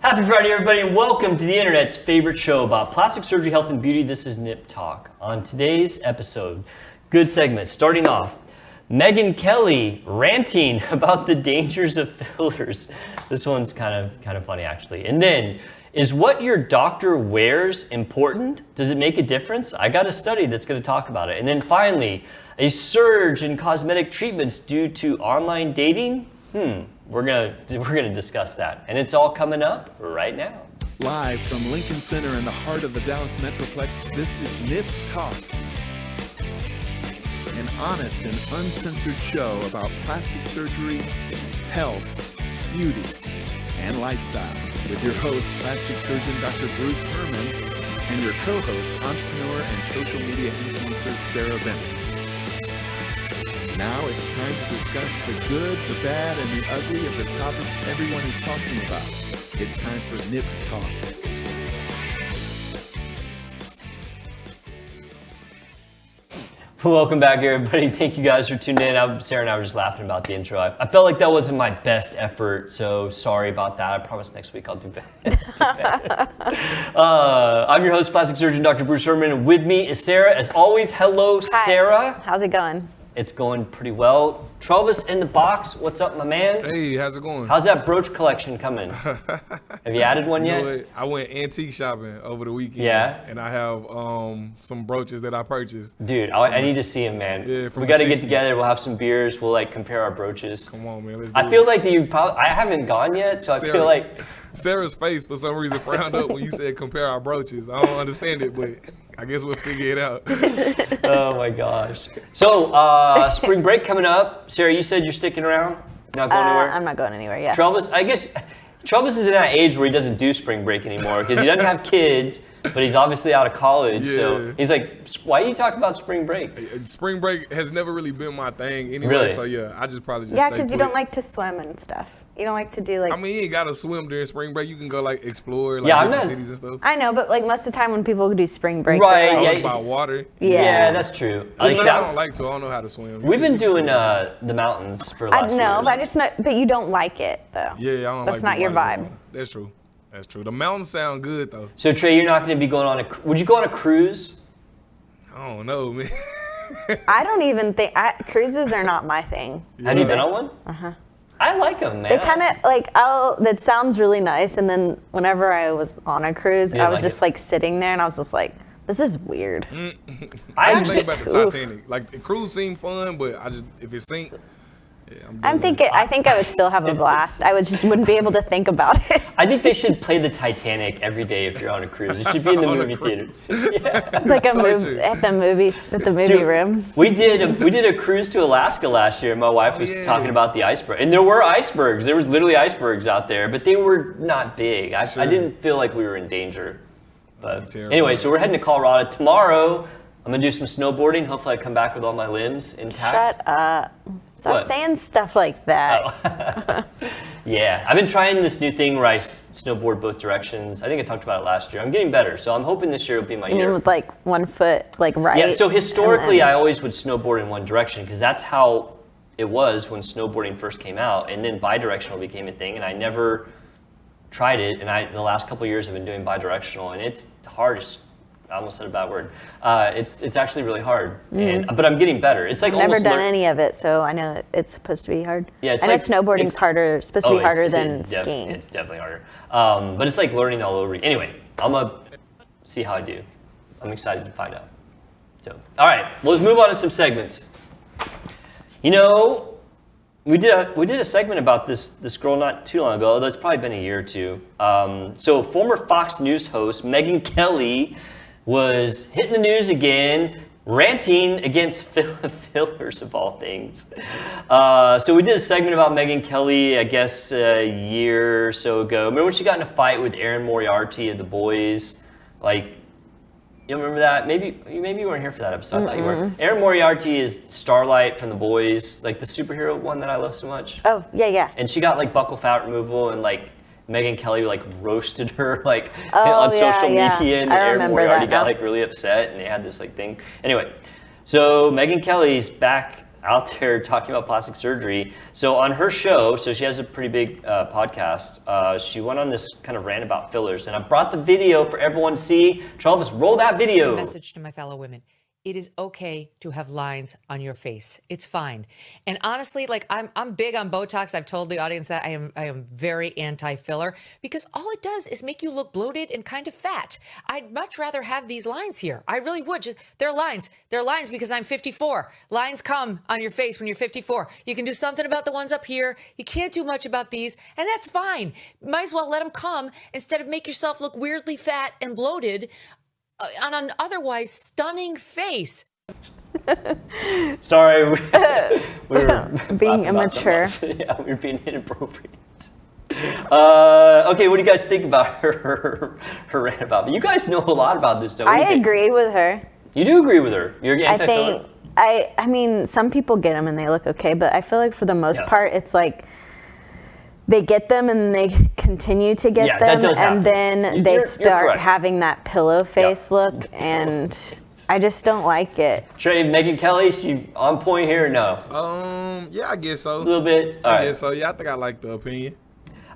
Happy Friday, everybody, and welcome to the internet's favorite show about plastic surgery, health, and beauty. This is Nip Talk. On today's episode, good segment. Starting off, Megyn Kelly ranting about the dangers of fillers. This one's kind of funny, actually. And then, is what your doctor wears important? Does it make a difference? I got a study that's going to talk about it. And then finally, a surge in cosmetic treatments due to online dating. We're gonna discuss that, and it's all coming up right now. Live from Lincoln Center in the heart of the Dallas Metroplex, this is Nip Talk, an honest and uncensored show about plastic surgery, health, beauty, and lifestyle. With your host, plastic surgeon Dr. Bruce Hermann, and your co-host, entrepreneur and social media influencer Sarah Bennett. Now it's time to discuss the good, the bad, and the ugly of the topics everyone is talking about. It's time for Nip Talk. Welcome back, everybody. Thank you guys for tuning in. Sarah and I were just laughing about the intro. I felt like that wasn't my best effort, so sorry about that. I promise next week I'll do better. I'm your host, plastic surgeon Dr. Bruce Hermann, and with me is Sarah. As always, hello, Hi. Sarah. How's it going? It's going pretty well. Travis in the box. What's up, my man? Hey, how's it going? How's that brooch collection coming? Have you added one yet? You know what? I went antique shopping over the weekend. Yeah? And I have some brooches that I purchased. Dude, I need to see him, man. Yeah, from we got to the get 60s. together. We'll have some beers. We'll like compare our brooches. Come on, man. Let's do I feel like you probably. I haven't gone yet, so I feel like. Sarah's face for some reason frowned up when you said compare our brooches. I don't understand it, but I guess we'll figure it out. Oh my gosh. So, spring break coming up. Sarah, you said you're sticking around? Not going anywhere? I'm not going anywhere, yeah. Travis, I guess Travis is in that age where he doesn't do spring break anymore because he doesn't have kids, but he's obviously out of college. Yeah. So he's like, why do you talk about spring break? Spring break has never really been my thing anyway. Really? So yeah, I just probably just Yeah, stay because you put. don't like to swim and stuff. You don't like to do like... I mean, you ain't gotta swim during spring break. You can go like explore like Yeah, I'm different not- cities and stuff. I know, but like most of the time when people do spring break, Right, they're I like, was by water. Yeah. that's true. I Like, don't like to. I don't know how to swim. we've been doing Yeah, the mountains for the I last few know, years. but I just know, but you don't like it though. I don't That's like not being your by the vibe. water. That's true. That's true. The mountains sound good though. So Trey, you're not going to be going on would you go on a cruise? I don't know, man. I don't even think cruises are not my thing. Have you been on one? I like them, man. They kind of like that sounds really nice, and then whenever I was on a cruise, You didn't I was like just it? like sitting there, and I was just like, this is weird. I just think about the Oof. Titanic. Like the cruise seemed fun, but if it sink, yeah, I think I would still have a blast. I wouldn't be able to think about it. I think they should play the Titanic every day if you're on a cruise. It should be in the On a movie cruise. theaters. Yeah. Like a Totally movie true. at the movie Dude, room. We did a cruise to Alaska last year. My wife was yeah. talking about the iceberg, and there were icebergs. There was literally icebergs out there, but they were not big. I Sure. didn't feel like we were in danger. But Terrible. anyway, so we're heading to Colorado tomorrow. I'm gonna do some snowboarding. Hopefully, I come back with all my limbs intact. Shut up. Stop What? saying stuff like that. Oh. Yeah, I've been trying this new thing where I snowboard both directions. I think I talked about it last year. I'm getting better, so I'm hoping this year will be my You year. mean with like one foot like right? Yeah, so and historically, then- I always would snowboard in one direction because that's how it was when snowboarding first came out, and then bidirectional became a thing, and I never tried it, and the last couple of years I've been doing bidirectional, and it's hard. I almost said a bad word. It's actually really hard, but I'm getting better. It's like I've never almost done any of it, so I know it's supposed to be hard. Yeah, it's I know like- snowboarding's it's- harder, supposed to be harder than skiing. It's definitely harder, but it's like learning all over. Anyway, I'm gonna see how I do. I'm excited to find out. So, all right, well, let's move on to some segments. You know, we did a segment about this girl not too long ago. That's probably been a year or two. So, former Fox News host Megyn Kelly was hitting the news again, ranting against fillers of all things. So we did a segment about Megyn Kelly, I guess a year or so ago. Remember when she got in a fight with Aaron Moriarty of The Boys? Like, you remember that? Maybe you weren't here for that episode. I thought you were. Aaron Moriarty is Starlight from The Boys, like the superhero one that I love so much. Oh, yeah. And she got like buccal fat removal, and like Megyn Kelly like roasted her like Oh, on yeah, social yeah. media, and I Aaron remember Moriarty that got now. like really upset, and they had this like thing. Anyway, so Megyn Kelly's back out there talking about plastic surgery. So on her show, so she has a pretty big podcast, she went on this kind of rant about fillers. And I brought the video for everyone to see. Travis, roll that video. Message to my fellow women. It is okay to have lines on your face. It's fine. And honestly, like I'm big on Botox. I've told the audience that I am very anti-filler because all it does is make you look bloated and kind of fat. I'd much rather have these lines here. I really would. Just they're lines. They're lines because I'm 54. Lines come on your face when you're 54. You can do something about the ones up here. You can't do much about these, and that's fine. Might as well let them come instead of make yourself look weirdly fat and bloated on an otherwise stunning face. Sorry, we were Being immature. Yeah, we were being inappropriate. Okay, what do you guys think about her rant about? You guys know a lot about this, don't you? I agree with her. You do agree with her. You're anti-filler? I mean, some people get them and they look okay, but I feel like for the most part, it's like they get them and they continue to get them, and then they start having that pillow face look, and I just don't like it. Trey, Megyn Kelly, she on point here or no? Yeah, I guess so. A little bit. I guess so. Yeah, I think I like the opinion.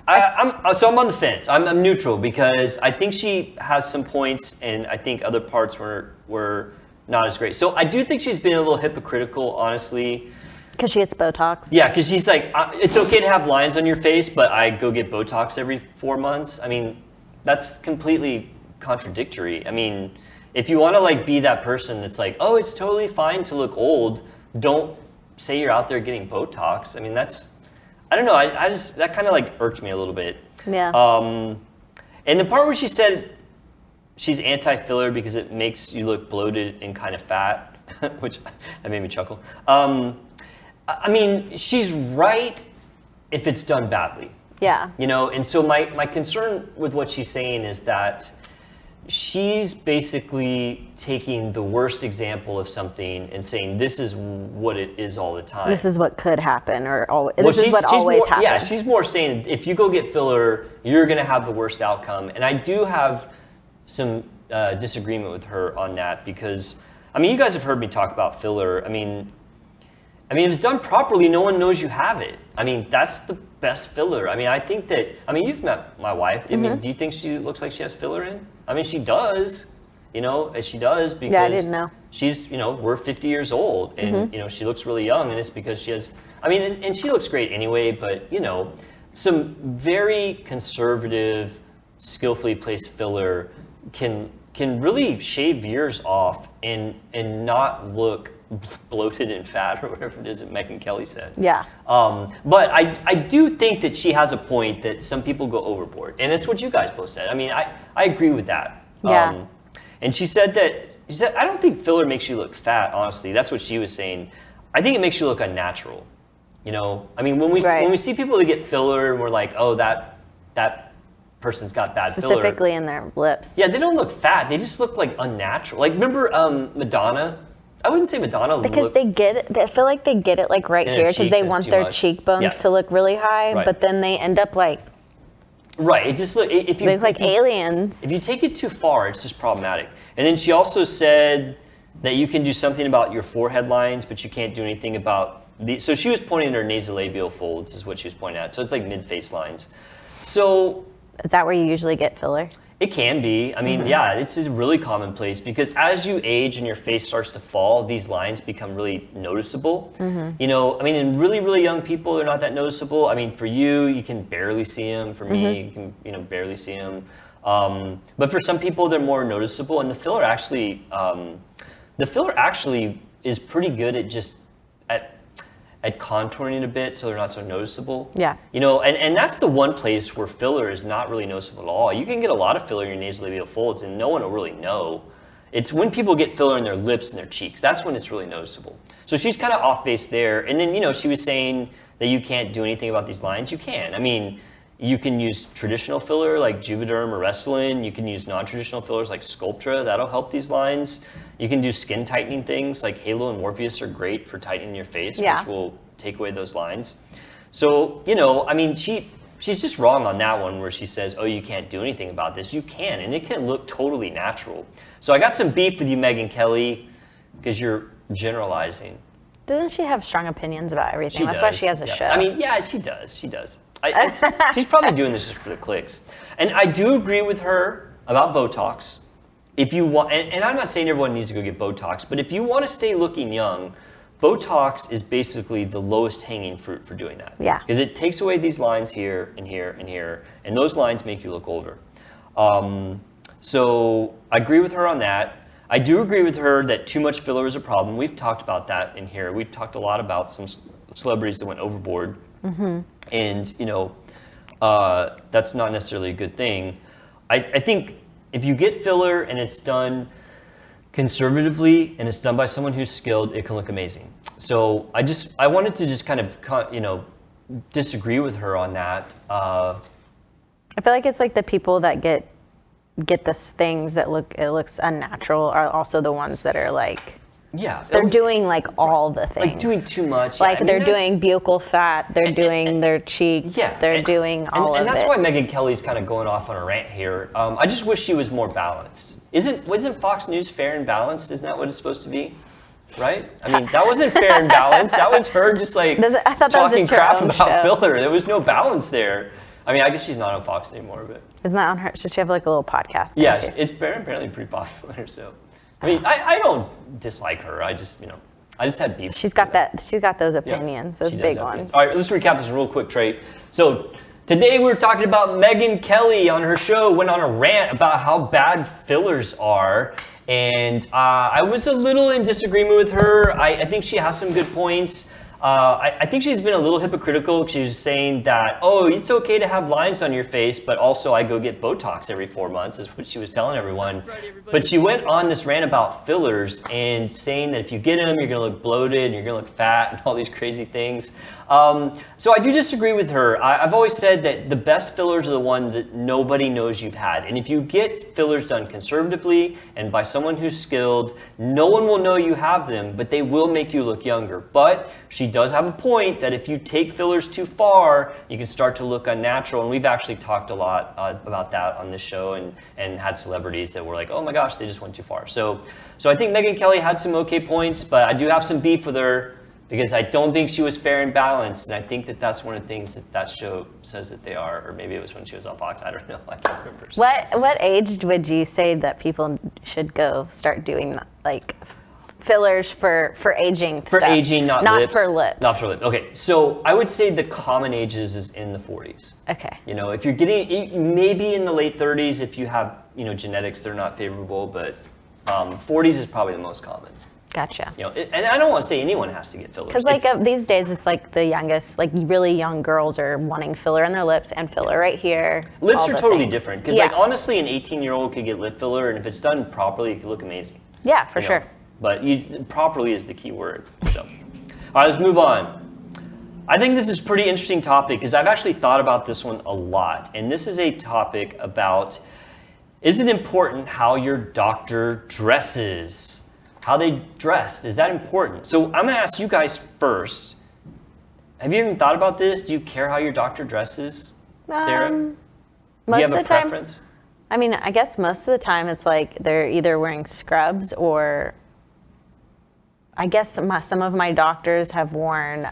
I'm on the fence. I'm neutral because I think she has some points, and I think other parts were not as great. So I do think she's been a little hypocritical, honestly. Because she gets Botox? Yeah, because she's like, it's okay to have lines on your face, but I go get Botox every 4 months. I mean, that's completely contradictory. I mean, if you want to like be that person that's like, oh, it's totally fine to look old, don't say you're out there getting Botox. I mean, that's, I don't know, I just, that kind of like irked me a little bit. Yeah. And the part where she said she's anti-filler because it makes you look bloated and kind of fat, which that made me chuckle. I mean, she's right if it's done badly. Yeah. You know, and so my concern with what she's saying is that she's basically taking the worst example of something and saying this is what it is all the time. This is what could happen, or this is what always happens. Yeah, she's more saying if you go get filler, you're going to have the worst outcome. And I do have some disagreement with her on that because, I mean, you guys have heard me talk about filler. I mean, if it's done properly, no one knows you have it. I mean, that's the best filler. I mean, I think that, I mean, you've met my wife. I mean, do you think she looks like she has filler in? I mean, she does, you know, she does because I didn't know. She's, you know, we're 50 years old and, you know, she looks really young, and it's because she has, I mean, and she looks great anyway, but, you know, some very conservative, skillfully placed filler can really shave years off and not look bloated and fat or whatever it is that Megyn Kelly said. Yeah. But I do think that she has a point that some people go overboard, and it's what you guys both said. I mean, I agree with that. Yeah. And she said I don't think filler makes you look fat. Honestly, that's what she was saying. I think it makes you look unnatural. You know, I mean, when we see people that get filler and we're like, oh, that person's got bad filler. Specifically in their lips. Yeah, they don't look fat. They just look like unnatural. Like, remember Madonna? I wouldn't say Madonna because they get it. I feel like they get it like right here because they want their cheekbones to look really high, but then they end up like. Right. It just look if you look like aliens. If you take it too far, it's just problematic. And then she also said that you can do something about your forehead lines, but you can't do anything about the. So she was pointing at her nasolabial folds, is what she was pointing at. So it's like mid-face lines. So. Is that where you usually get filler? It can be. I mean, yeah, it's a really commonplace because as you age and your face starts to fall, these lines become really noticeable. You know, I mean, in really, really young people, they're not that noticeable. I mean, for you can barely see them. For me, you can, barely see them. But for some people, they're more noticeable. And the filler actually is pretty good at just at contouring it a bit so they're not so noticeable. Yeah. You know, and that's the one place where filler is not really noticeable at all. You can get a lot of filler in your nasolabial folds and no one will really know. It's when people get filler in their lips and their cheeks, that's when it's really noticeable. So she's kind of off base there. And then, she was saying that you can't do anything about these lines. You can. I mean, you can use traditional filler like Juvederm or Restylane. You can use non-traditional fillers like Sculptra. That'll help these lines. You can do skin tightening things like Halo and Morpheus are great for tightening your face, which will take away those lines. So, I mean, she's just wrong on that one where she says, oh, you can't do anything about this. You can, and it can look totally natural. So I got some beef with you, Megyn Kelly, because you're generalizing. Doesn't she have strong opinions about everything? That's why she has a show. I mean, yeah, she does. She does. She's probably doing this just for the clicks. And I do agree with her about Botox. If you want, and I'm not saying everyone needs to go get Botox, but if you want to stay looking young, Botox is basically the lowest hanging fruit for doing that. Yeah. Because it takes away these lines here and here and here, and those lines make you look older. So I agree with her on that. I do agree with her that too much filler is a problem. We've talked about that in here. We've talked a lot about some celebrities that went overboard. Mm-hmm. And, you know, that's not necessarily a good thing. I think if you get filler and it's done conservatively and it's done by someone who's skilled, it can look amazing. So I wanted to just kind of, you know, disagree with her on that. I feel like it's like the people that get this things that looks unnatural are also the ones that are like, yeah, they're doing like all the things. Like doing too much. Like they're doing buccal fat, they're doing their cheeks, they're doing all of it. And that's why Megyn Kelly's kind of going off on a rant here. I just wish she was more balanced. Wasn't Fox News fair and balanced? Isn't that what it's supposed to be? Right? I mean, that wasn't fair and balanced. That was her just like I thought that was talking just her crap own about show. filler. There was no balance there. I mean, I guess she's not on Fox anymore, but isn't that on her? Should she have like a little podcast? Yeah, it's apparently pretty popular. So, I mean, I don't dislike her. I just had beef. She's got those opinions, those big ones. All right, let's recap this real quick, Trey. So today we're talking about Megyn Kelly on her show, went on a rant about how bad fillers are. And I was a little in disagreement with her. I think she has some good points. I think she's been a little hypocritical. She was saying that, oh, it's okay to have lines on your face, but also I go get Botox every 4 months, is what she was telling everyone. But she went on this rant about fillers and saying that if you get them, you're going to look bloated and you're going to look fat and all these crazy things. So I do disagree with her. I've always said that the best fillers are the ones that nobody knows you've had. And if you get fillers done conservatively and by someone who's skilled, no one will know you have them, but they will make you look younger. But she does have a point that if you take fillers too far, you can start to look unnatural. And we've actually talked a lot about that on this show and had celebrities that were like, oh my gosh, they just went too far. So I think Megyn Kelly had some okay points, but I do have some beef with her, because I don't think she was fair and balanced, and I think that that's one of the things that show says that they are, or maybe it was when she was on Fox. I don't know. I can't remember. So. What age would you say that people should go start doing like fillers for aging for stuff? Aging, not lips. For lips. Not for lips. Okay, so I would say the common ages is in the 40s. Okay. You know, if you're getting maybe in the late 30s, if you have genetics that are not favorable, but 40s is probably the most common. Gotcha. And I don't want to say anyone has to get fillers. Because these days, it's like the youngest, like really young girls are wanting filler in their lips and filler right here. Lips are totally different. Because like honestly, an 18-year-old could get lip filler, and if it's done properly, it could look amazing. Yeah, for sure. But properly is the key word. So, all right, let's move on. I think this is a pretty interesting topic because I've actually thought about this one a lot. And this is a topic about, is it important how your doctor dresses? How they dressed, is that important? So I'm gonna ask you guys first. Have you even thought about this? Do you care how your doctor dresses, Sarah? Do you have a preference? I mean, I guess most of the time it's like they're either wearing scrubs or I guess some of my doctors have worn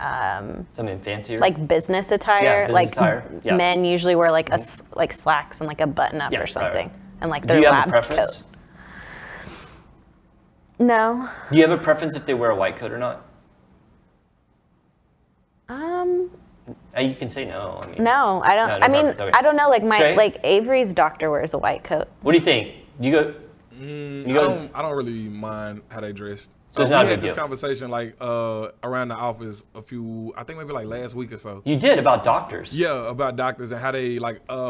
something fancier, like business attire. Yeah, business attire. Yeah. Men usually wear like like slacks and like a button up or something, and like their lab coat. Do you have a preference? No. Do you have a preference if they wear a white coat or not? You can say no. I mean, no, I don't. I mean, okay. I don't know. Like Avery's doctor wears a white coat. What do you think? Do you go? I don't really mind how they dress. So we had this conversation around the office I think maybe like last week or so. You did about doctors? Yeah, about doctors and how they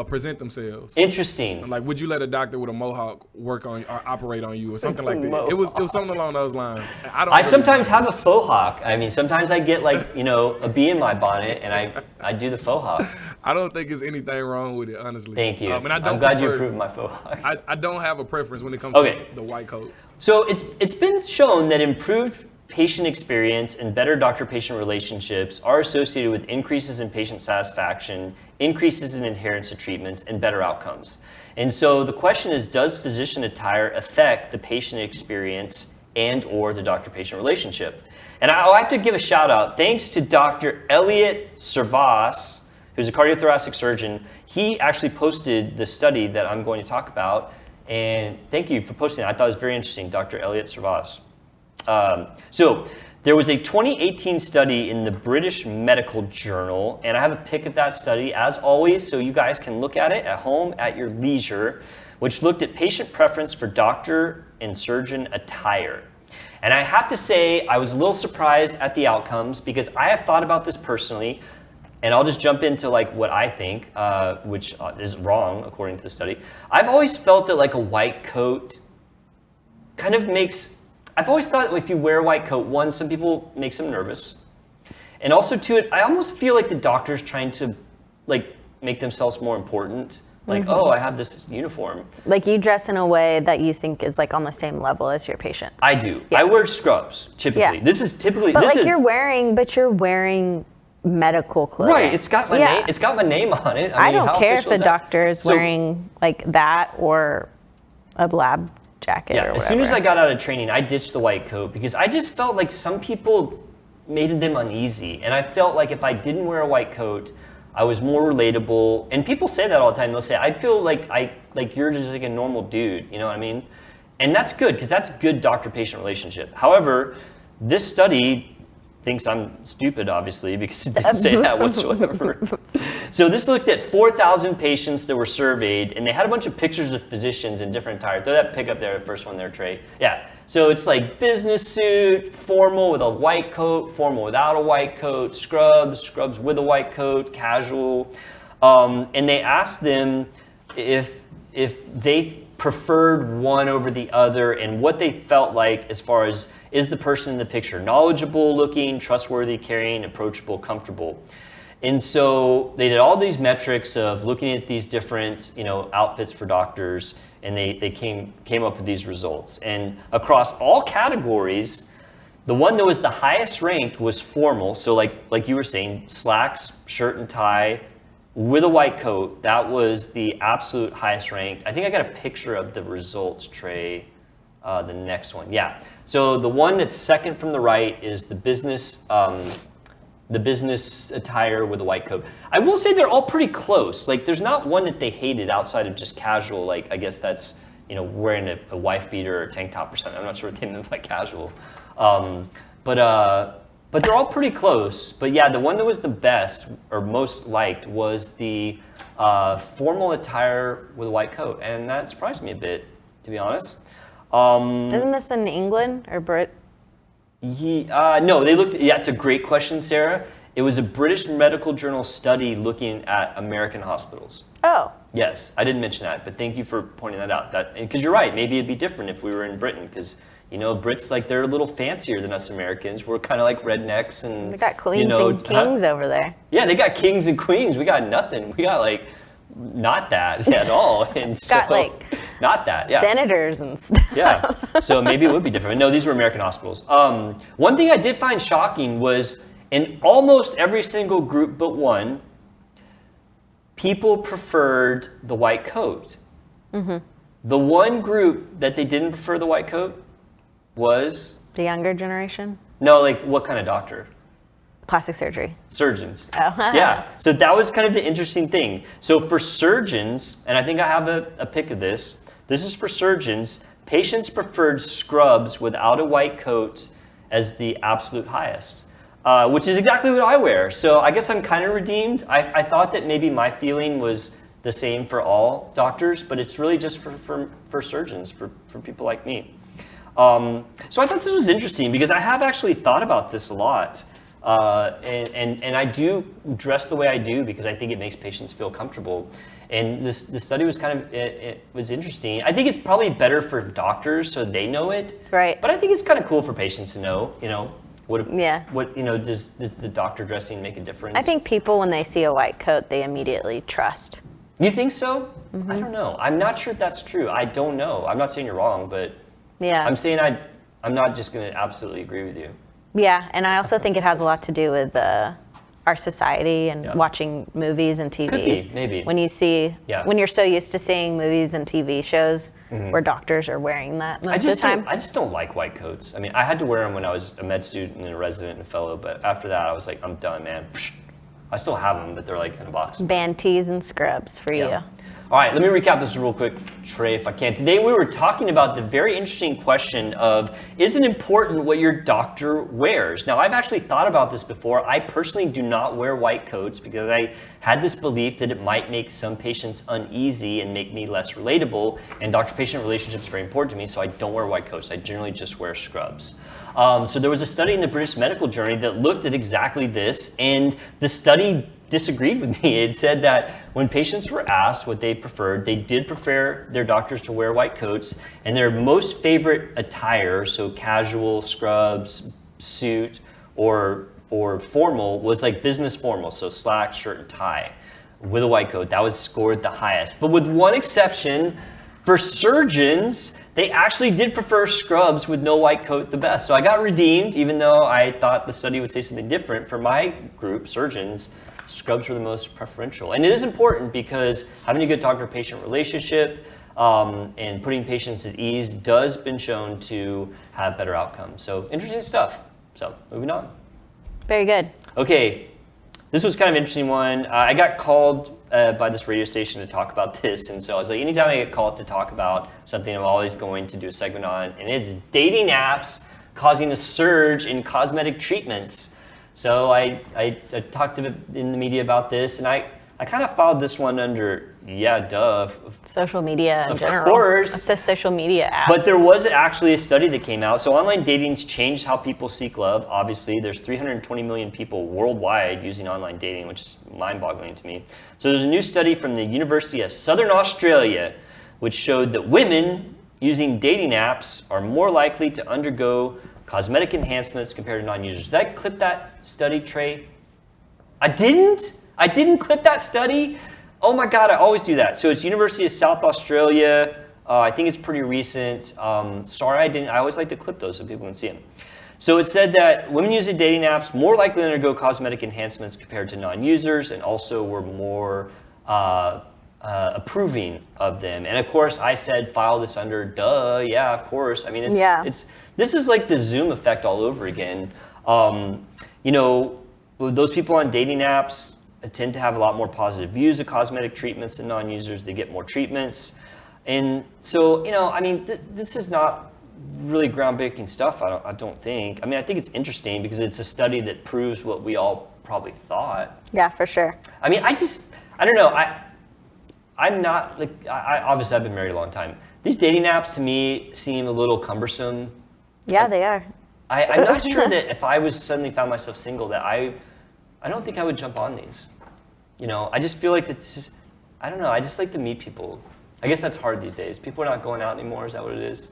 present themselves. Interesting. Like, would you let a doctor with a mohawk work on or operate on you or something like that? It was something along those lines. I sometimes have a faux hawk. I mean, sometimes I get a bee in my bonnet and I do the faux hawk. I don't think there's anything wrong with it, honestly. Thank you. I'm glad you approved my faux hawk. I don't have a preference when it comes to the white coat. So it's been shown that improved patient experience and better doctor-patient relationships are associated with increases in patient satisfaction, increases in adherence to treatments, and better outcomes. And so the question is, does physician attire affect the patient experience and or the doctor-patient relationship. And I have to give a shout out. Thanks to Dr. Elliot Servas, who's a cardiothoracic surgeon. He actually posted the study that I'm going to talk about. And thank you for posting it. I thought it was very interesting, Dr. Elliot Servas. So there was a 2018 study in the British Medical Journal, and I have a pic of that study, as always, so you guys can look at it at home at your leisure, which looked at patient preference for doctor and surgeon attire. And I have to say, I was a little surprised at the outcomes because I have thought about this personally, and I'll just jump into like what I think, which is wrong according to the study. I've always felt that like a white coat kind of I've always thought if you wear a white coat, one, some people makes them nervous. And also two, I almost feel like the doctor's trying to like make themselves more important. Like, oh, I have this uniform. Like you dress in a way that you think is like on the same level as your patients. I do. Yeah. I wear scrubs typically. Yeah. This is typically. But you're wearing medical clothing. Right. It's got my name. It's got my name on it. I don't care if a doctor is wearing like that or a lab jacket or whatever. As soon as I got out of training, I ditched the white coat because I just felt like some people made them uneasy, and I felt like if I didn't wear a white coat, I was more relatable. And people say that all the time. They'll say, I feel like you're just like a normal dude, you know what I mean? And that's good, because that's a good doctor-patient relationship. However, this study thinks I'm stupid, obviously, because it didn't say that whatsoever. So this looked at 4,000 patients that were surveyed, and they had a bunch of pictures of physicians in different attire. Throw that pic up there, the first one there, Trey. Yeah, so it's like business suit, formal with a white coat, formal without a white coat, scrubs with a white coat, casual. And they asked them if they preferred one over the other and what they felt like as far as, is the person in the picture knowledgeable looking, trustworthy, caring, approachable, comfortable. And so they did all these metrics of looking at these different, outfits for doctors, and they came up with these results. And across all categories, the one that was the highest ranked was formal. So like you were saying, slacks, shirt and tie, with a white coat. That was the absolute highest ranked. I think I got a picture of the results, Trey. The next one, yeah. So the one that's second from the right is the business attire with a white coat. I will say they're all pretty close. Like there's not one that they hated outside of just casual. Like I guess that's wearing a wife beater or a tank top or something. I'm not sure what they meant by casual. But they're all pretty close. But yeah, the one that was the best or most liked was the formal attire with a white coat, and that surprised me a bit, to be honest. Isn't this in England or Brit? No, they looked. Yeah, it's a great question, Sarah. It was a British Medical Journal study looking at American hospitals. Oh. Yes, I didn't mention that, but thank you for pointing that out. Because you're right, maybe it'd be different if we were in Britain, because Brits, they're a little fancier than us Americans. We're kind of like rednecks and. They got queens and kings over there. Yeah, they got kings and queens. We got nothing. We got not that at all. And so, got not that. Yeah. Senators and stuff. Yeah. So maybe it would be different. No, these were American hospitals. One thing I did find shocking was in almost every single group but one, people preferred the white coat. Mm-hmm. The one group that they didn't prefer the white coat was the younger generation. No, what kind of doctor? Plastic surgery. Surgeons. Oh. Yeah. So that was kind of the interesting thing. So for surgeons, and I think I have a pic of this. This is for surgeons. Patients preferred scrubs without a white coat as the absolute highest, which is exactly what I wear. So I guess I'm kind of redeemed. I thought that maybe my feeling was the same for all doctors, but it's really just for surgeons, for people like me. So I thought this was interesting because I have actually thought about this a lot. And I do dress the way I do because I think it makes patients feel comfortable. And the study was it was interesting. I think it's probably better for doctors so they know it. Right. But I think it's kind of cool for patients to know, does the doctor dressing make a difference? I think people, when they see a white coat, they immediately trust. You think so? Mm-hmm. I don't know. I'm not sure if that's true. I don't know. I'm not saying you're wrong, but yeah, I'm saying I'm not just going to absolutely agree with you. Yeah, and I also think it has a lot to do with our society and watching movies and TVs. Could be, maybe. When you're so used to seeing movies and TV shows where doctors are wearing that most of the time. I just don't like white coats. I mean, I had to wear them when I was a med student and a resident and a fellow, but after that I was like, I'm done, man. I still have them, but they're like in a box. Band tees and scrubs for you. All right, let me recap this real quick, Trey, if I can. Today we were talking about the very interesting question of, is it important what your doctor wears? Now, I've actually thought about this before. I personally do not wear white coats because I had this belief that it might make some patients uneasy and make me less relatable, and doctor-patient relationship is very important to me, so I don't wear white coats. I generally just wear scrubs. So there was a study in the British Medical Journal that looked at exactly this, and the study disagreed with me. It said that when patients were asked what they preferred, they did prefer their doctors to wear white coats, and their most favorite attire, so casual, scrubs, suit, or formal, was like business formal, so slack, shirt, and tie with a white coat. That was scored the highest. But with one exception, for surgeons, they actually did prefer scrubs with no white coat the best. So I got redeemed, even though I thought the study would say something different. For my group, surgeons, scrubs were the most preferential. And it is important because having a good doctor-patient relationship and putting patients at ease does been shown to have better outcomes. So interesting stuff. So moving on. Very good. Okay, this was kind of an interesting one. I got called by this radio station to talk about this, and so I was like, anytime I get called to talk about something, I'm always going to do a segment on, and it's dating apps causing a surge in cosmetic treatments. So I talked a bit in the media about this, and I kind of followed this one under, duh. Social media in general. Of course. It's a social media app. But there was actually a study that came out. So online dating's changed how people seek love. Obviously, there's 320 million people worldwide using online dating, which is mind-boggling to me. So there's a new study from the University of Southern Australia, which showed that women using dating apps are more likely to undergo cosmetic enhancements compared to non-users. Did I clip that study, Trey? I didn't clip that study? Oh my God, I always do that. So it's University of South Australia. I think it's pretty recent. Sorry, I didn't. I always like to clip those so people can see them. So it said that women using dating apps more likely to undergo cosmetic enhancements compared to non-users, and also were more approving of them. And of course, I said file this under duh. Yeah, of course. I mean, this is like the Zoom effect all over again. Those people on dating apps tend to have a lot more positive views of cosmetic treatments than non-users. They get more treatments. And so, this is not really groundbreaking stuff, I don't think. I mean, I think it's interesting because it's a study that proves what we all probably thought. Yeah, for sure. I mean, I don't know. I'm not, obviously I've been married a long time. These dating apps to me seem a little cumbersome. Yeah, they are. I'm not sure that if I was suddenly found myself single that I don't think I would jump on these. I just feel like it's just, I don't know, I just like to meet people. I guess that's hard these days. People are not going out anymore, is that what it is?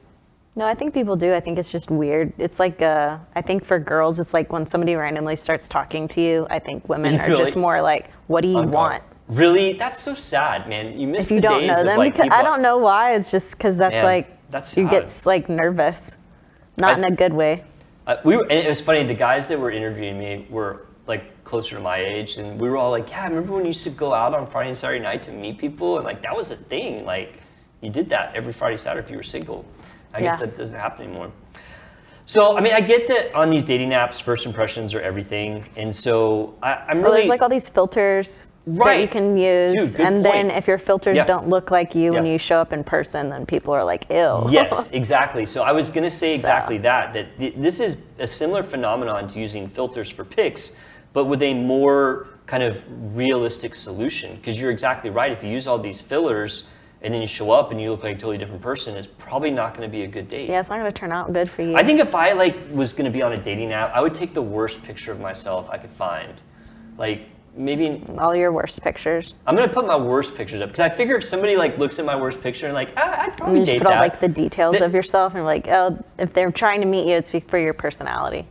No, I think people do. I think it's just weird. It's like, I think for girls, it's like when somebody randomly starts talking to you, I think women are just more like, what do you want? Really? That's so sad, man. You miss the days of like, if you don't know them, because I don't know why. It's just because that's you get like nervous, not in a good way. And it was funny. The guys that were interviewing me were like closer to my age, and we were all like, "Yeah, remember when you used to go out on Friday and Saturday night to meet people, and like that was a thing. Like you did that every Friday, Saturday if you were single." I guess that doesn't happen anymore. So, I mean, I get that on these dating apps, first impressions are everything, and so I'm really there's like all these filters. That you can use, and then if your filters don't look like you when you show up in person, then people are like, ew. Yes, exactly. So I was going to say exactly that this is a similar phenomenon to using filters for pics, but with a more kind of realistic solution, because you're exactly right. If you use all these fillers and then you show up and you look like a totally different person, it's probably not going to be a good date. Yeah, it's not going to turn out good for you. I think if I was going to be on a dating app, I would take the worst picture of myself I could find. Maybe all your worst pictures. I'm gonna put my worst pictures up because I figure if somebody looks at my worst picture and I'd probably date that. You put all the details of yourself and if they're trying to meet you, it's for your personality.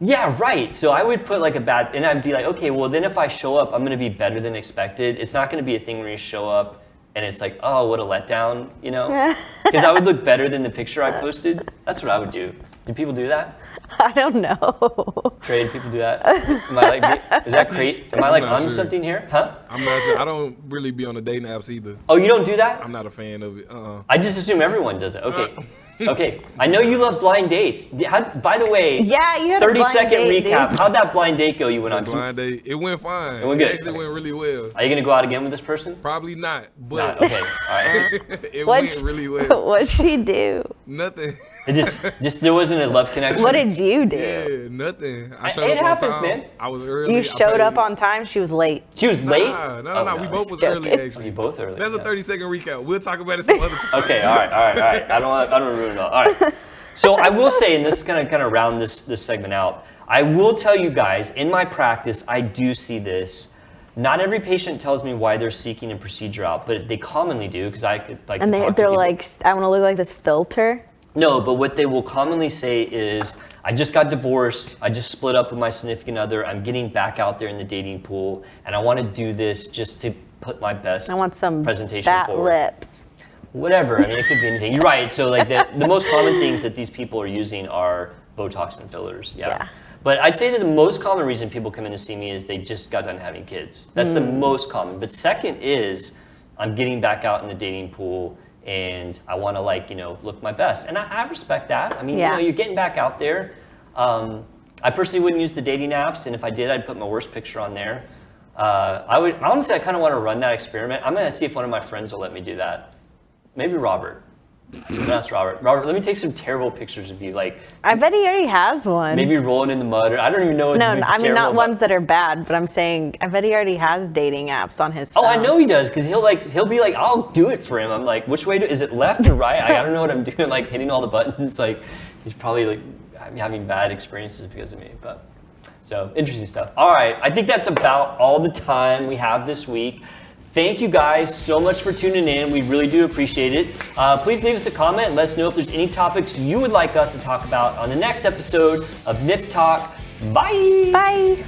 Yeah, right. So I would put and I'd be like, okay, well then if I show up, I'm gonna be better than expected. It's not gonna be a thing where you show up and it's like, oh, what a letdown, Because I would look better than the picture I posted. That's what I would do. Do people do that? I don't know. Trade, people do that? Am I like, is that great? Am I like onto something here? Huh? I'm not sure. I don't really be on the dating apps either. Oh, you don't do that? I'm not a fan of it. I just assume everyone does it. Okay. Okay. I know you love blind dates. By the way, yeah, you had 30-second date, recap. Dude. How'd that blind date go you went on? Blind date, it went fine. It went good. It actually went really well. Are you going to go out again with this person? Probably not, but okay. All right. It went really well. What'd she do? Nothing. It just there wasn't a love connection. What did you do? Yeah, nothing. I showed It up happens, on time. man. I was early. You showed up on time. She was late. She was late? No. We both was Joking. early, actually. You both early. That's a 30-second recap. We'll talk about it some other time. Okay, all right. I don't want to ruin it all. All right. So I will say, and this is going to kind of round this segment out, I will tell you guys, in my practice, I do see this. Not every patient tells me why they're seeking a procedure out, but they commonly do, because I could like and to talk to they're people. like, I want to look like this filter. No, but what they will commonly say is, I just got divorced, I just split up with my significant other, I'm getting back out there in the dating pool, and I want to do this just to put my best I want some presentation fat forward. lips. Whatever, I mean, it could be anything. You're right, so like the most common things that these people are using are Botox and fillers, yeah. But I'd say that the most common reason people come in to see me is they just got done having kids. That's the most common. But second is, I'm getting back out in the dating pool and I want to look my best. And I respect that. I mean, you're getting back out there. I personally wouldn't use the dating apps, and if I did, I'd put my worst picture on there. Honestly, I kind of want to run that experiment. I'm going to see if one of my friends will let me do that. Maybe Robert. That's Robert. Robert, let me take some terrible pictures of you. I bet he already has one. Maybe rolling in the mud. Or I don't even know. No, I mean not ones that are bad, but I'm saying I bet he already has dating apps on his phone. Oh, I know he does, because he'll be like, I'll do it for him. I'm like, which way is it, left or right? I don't know what I'm doing, like hitting all the buttons. Like, he's probably having bad experiences because of me. But so interesting stuff. All right, I think that's about all the time we have this week. Thank you guys so much for tuning in. We really do appreciate it. Please leave us a comment and let us know if there's any topics you would like us to talk about on the next episode of Nip Talk. Bye. Bye.